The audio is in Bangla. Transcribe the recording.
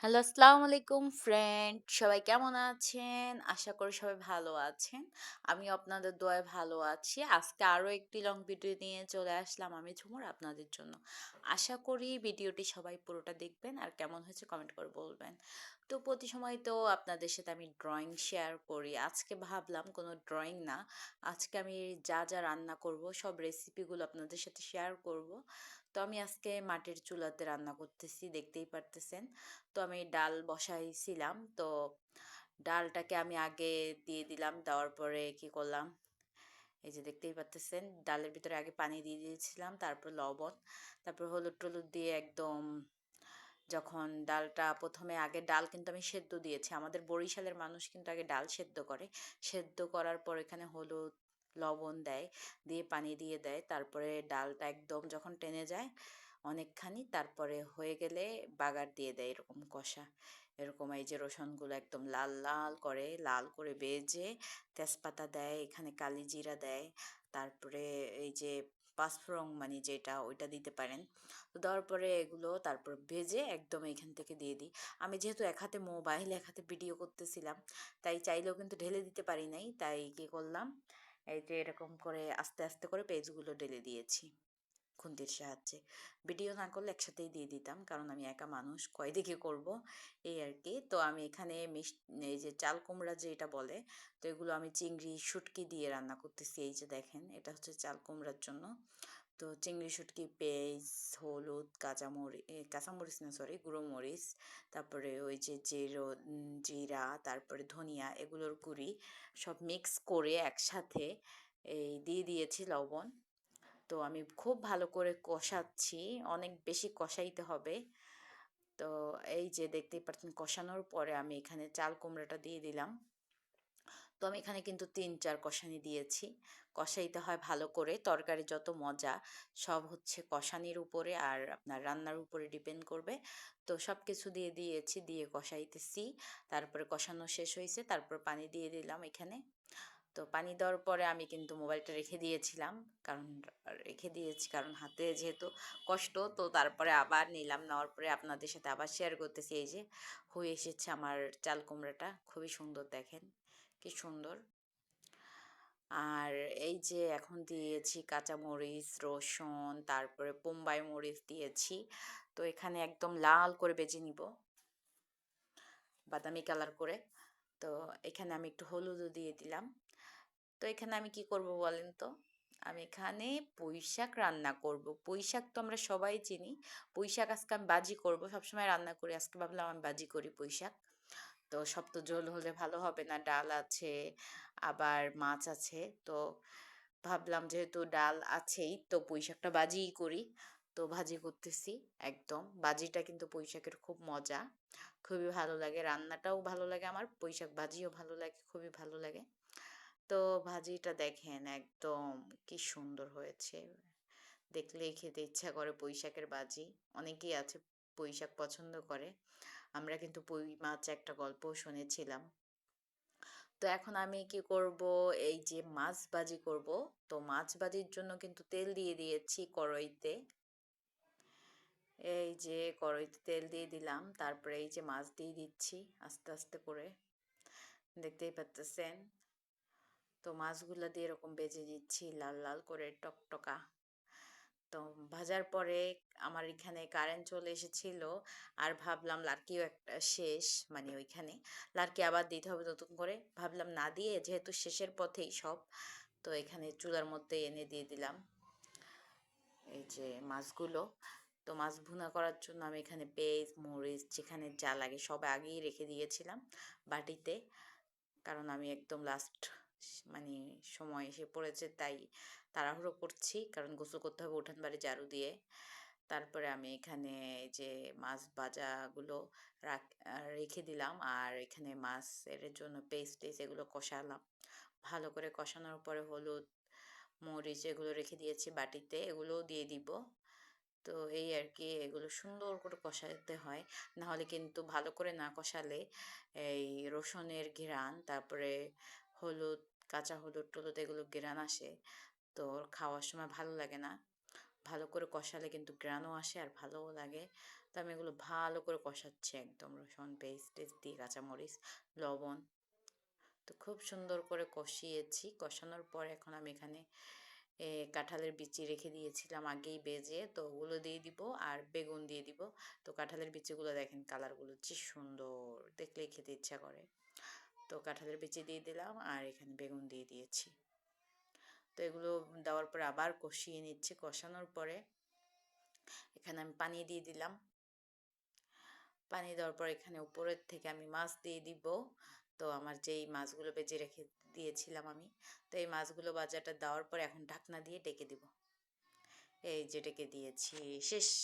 হ্যালো, আসসালামু আলাইকুম ফ্রেন্ড। সবাই কেমন আছেন? আশা করি সবাই ভালো আছেন। আমিও আপনাদের দোয়ায় ভালো আছি। আজকে আরো একটি লং ভিডিও নিয়ে চলে আসলাম আমি ঝুমুর আপনাদের জন্য। আশা করি ভিডিওটি সবাই পুরোটা দেখবেন আর কেমন হয়েছে কমেন্ট করে বলবেন। তো প্রতি সময় তো আপনাদের সাথে আমি ড্রয়িং শেয়ার করি। আজকে ভাবলাম কোনো ড্রয়িং না। আজকে আমি যা রান্না করব সব রেসিপিগুলো আপনাদের সাথে শেয়ার করব। তো আমি আজকে মাটির চুলাতে রান্না করতেছি, দেখতেই পারতেছেন। তো আমি ডাল বসাইছিলাম, তো ডালটাকে আমি আগে দিয়ে দিলাম, দেওয়ার পরে কি করলাম, এই যে দেখতেই পাচ্তেছেন ডালের ভিতরে আগে পানি দিয়ে দিয়েছিলাম, তারপর লবণ, তারপর হলুদ টলুদ দিয়ে একদম যখন ডালটা প্রথমে আগে ডাল কিন্তু আমি সেদ্ধ দিয়েছি, আমাদের বরিশালের মানুষ কিন্তু আগে ডাল সেদ্ধ করে, সেদ্ধ করার পর এখানে হলুদ লবণ দেয়, দিয়ে পানি দিয়ে দেয়, তারপরে ডালটা একদম যখন টেনে যায় অনেকখানি, তারপরে হয়ে গেলে বাগার দিয়ে দেয় এরকম কষা, এরকম এই যে রসুনগুলো একদম লাল লাল করে লাল করে ভেজে, তেজপাতা দেয়, এখানে কালি জিরা দেয়, তারপরে এই যে পাঁচফোড়ন মানে যেটা ওইটা দিতে পারেন। তো দেওয়ার পরে এগুলো তারপর ভেজে একদম এইখান থেকে দিয়ে দিই। আমি যেহেতু এক হাতে মোবাইল এক হাতে ভিডিও করতেছিলাম, তাই চাইলেও কিন্তু ঢেলে দিতে পারি নাই, তাই কি করলাম, এই যে এরকম করে আস্তে আস্তে করে পেজগুলো ঢেলে দিয়েছি খুন্তির সাহায্যে। ভিডিও না করলে একসাথেই দিয়ে দিতাম, কারণ আমি একা মানুষ কয় দিকে করব, এই আর কি। তো আমি এখানে এই যে চাল কুমড়া যেটা বলে, তো এগুলো আমি চিংড়ি শুটকি দিয়ে রান্না করতেছি। এই যে দেখেন, এটা হচ্ছে চাল কুমড়ার জন্য। তো চিংড়ি শুটকি, পেঁয়াজ, হলুদ, কাঁচামরিচ না সরি গুঁড়ো মরিচ, তারপরে ওই যে জিরা, তারপরে ধনিয়া, এগুলোর গুঁড়ি সব মিক্স করে একসাথে এই দিয়ে দিয়েছি লবণ। তো আমি খুব ভালো করে কষাচ্ছি, অনেক বেশি কষাইতে হবে। তো এই যে দেখতেই পাচ্ছেন কষানোর পরে আমি এখানে চাল কুমড়াটা দিয়ে দিলাম। তো আমি এখানে কিন্তু ৩-৪ কষানি দিয়েছি। কষাইতে হয় ভালো করে, তরকারি যত মজা সব হচ্ছে কষানির উপরে আর আপনার রান্নার উপরে ডিপেন্ড করবে। তো সব কিছু দিয়ে দিয়েছি, দিয়ে কষাইতেছি। তারপরে কষানো শেষ হয়েছে, তারপর পানি দিয়ে দিলাম এখানে। তো পানি দেওয়ার পরে আমি কিন্তু মোবাইলটা রেখে দিয়েছিলাম, কারণ কারণ হাতে যেহেতু কষ্ট, তো তারপরে আবার নিলাম, নেওয়ার পরে আপনাদের সাথে আবার শেয়ার করতেছি। এই যে হয়ে এসেছে আমার চাল কুমড়াটা, খুবই সুন্দর দেখেন, কি সুন্দর। আর এই যে এখন দিয়েছি কাঁচামরিচ, রসুন, তারপরে বোম্বাই মরিচ দিয়েছি। তো এখানে একদম লাল করে ভেজে নিব, বাদামি কালার করে। তো এখানে আমি একটু হলুদও দিয়ে দিলাম। তো এখানে আমি কি করব বলেন তো, আমি এখানে পুঁই শাক রান্না করব। পুঁই শাক তো আমরা সবাই চিনি। পুঁই শাক আজকে আমি ভাজি করব, সবসময় রান্না করি, আজকে ভাবলাম আমি ভাজি করি পুঁই শাক। তো সব তো ঝোল হলে ভালো হবে না, ডাল আছে আবার মাছ আছে। তো ভাবলাম যেহেতু ডাল আছেই, তো পুঁই শাকটা ভাজিই করি। তো ভাজি করতেছি, একদম ভাজিটা কিন্তু পুঁই শাকের খুব মজা, খুবই ভালো লাগে, রান্নাটাও ভালো লাগে, আমার পুঁই শাক ভাজিও ভালো লাগে, খুবই ভালো লাগে। তো ভাজিটা দেখেন একদম কি সুন্দর হয়েছে, দেখলেই খেতে ইচ্ছা করে পুঁই শাকের ভাজি। অনেকেই আছে পুঁই শাক পছন্দ করে। আমরা কিন্তু পুঁই মাছ একটা গল্পও শুনেছিলাম। তো এখন আমি কি করব, এই যে মাছ ভাজি করব। তো মাছ ভাজির জন্য কিন্তু তেল দিয়ে দিয়েছি কড়াইতে, এই যে কড়াইতে তেল দিয়ে দিলাম, তারপরে এই যে মাছ দিয়ে দিচ্ছি আস্তে আস্তে করে, দেখতেই পাচ্তেছেন। তো মাছগুলা দিয়ে এরকম ভেজে নিচ্ছি লাল লাল করে টকটকা। তো ভাজার পরে আমার এখানে কারেন্ট চলে এসেছিল, আর ভাবলাম লাড়কিও একটা শেষ, মানে ওইখানে লাড়কি আবার দিতে হবে নতুন করে, ভাবলাম না দিয়ে যেহেতু শেষের পথেই সব, তো এখানে চুলার মধ্যে এনে দিয়ে দিলাম এই যে মাছগুলো। তো মাছ ভুনা করার জন্য আমি এখানে পেঁয়াজ মরিচ যেখানে যা লাগে সব আগেই রেখে দিয়েছিলাম বাটিতে, কারণ আমি একদম লাস্ট মানে সময় এসে পড়েছে, তাই তাড়াহুড়ো করছি, কারণ গোসল করতে হবে উঠান বাড়ি ঝাড়ু দিয়ে। তারপরে আমি এখানে এই যে মাছ ভাজাগুলো রেখে দিলাম, আর এখানে মাছের জন্য পেস্ট টেস্ট এগুলো কষালাম, ভালো করে কষানোর পরে হলুদ মরিচ এগুলো রেখে দিয়েছি বাটিতে, এগুলোও দিয়ে দিব। তো এই আর কি, এগুলো সুন্দর করে কষাতে হয়, না হলে কিন্তু ভালো করে না কষালে এই রসুনের ঘ্রাণ, তারপরে হলুদ, কাঁচা হলুদ টলুদ এগুলো ঘ্রাণ আসে, তো খাওয়ার সময় ভালো লাগে না। ভালো করে কষালে কিন্তু গ্রানও আসে আর ভালোও লাগে। তো আমি এগুলো ভালো করে কষাচ্ছি একদম, রসুন পেস্ট টেস্ট দিয়ে, কাঁচামরিচ, লবণ। তো খুব সুন্দর করে কষিয়েছি। কষানোর পর এখন আমি এখানে কাঁঠালের বিচি রেখে দিয়েছিলাম আগেই বেজে, তো ওগুলো দিয়ে দিব আর বেগুন দিয়ে দিব। তো কাঁঠালের বিচিগুলো দেখেন কালারগুলো কি সুন্দর, দেখলেই খেতে ইচ্ছা করে। তো কাঁঠালের বিচি দিয়ে দিলাম আর এখানে বেগুন দিয়ে দিয়েছি। তো এগুলো দেওয়ার পরে আবার কষিয়ে নিচ্ছি। কষানোর পরে এখানে আমি পানি দিয়ে দিলাম। পানি দেওয়ার পর এখানে উপরের থেকে আমি মাছ দিয়ে দিব। তো আমার যেই মাছগুলো বেজে রেখে দিয়েছিলাম আমি, তো এই মাছগুলো বাজারটা দেওয়ার পর এখন ঢাকনা দিয়ে ডেকে দিব। এই যে ডেকে দিয়েছি, শেষ।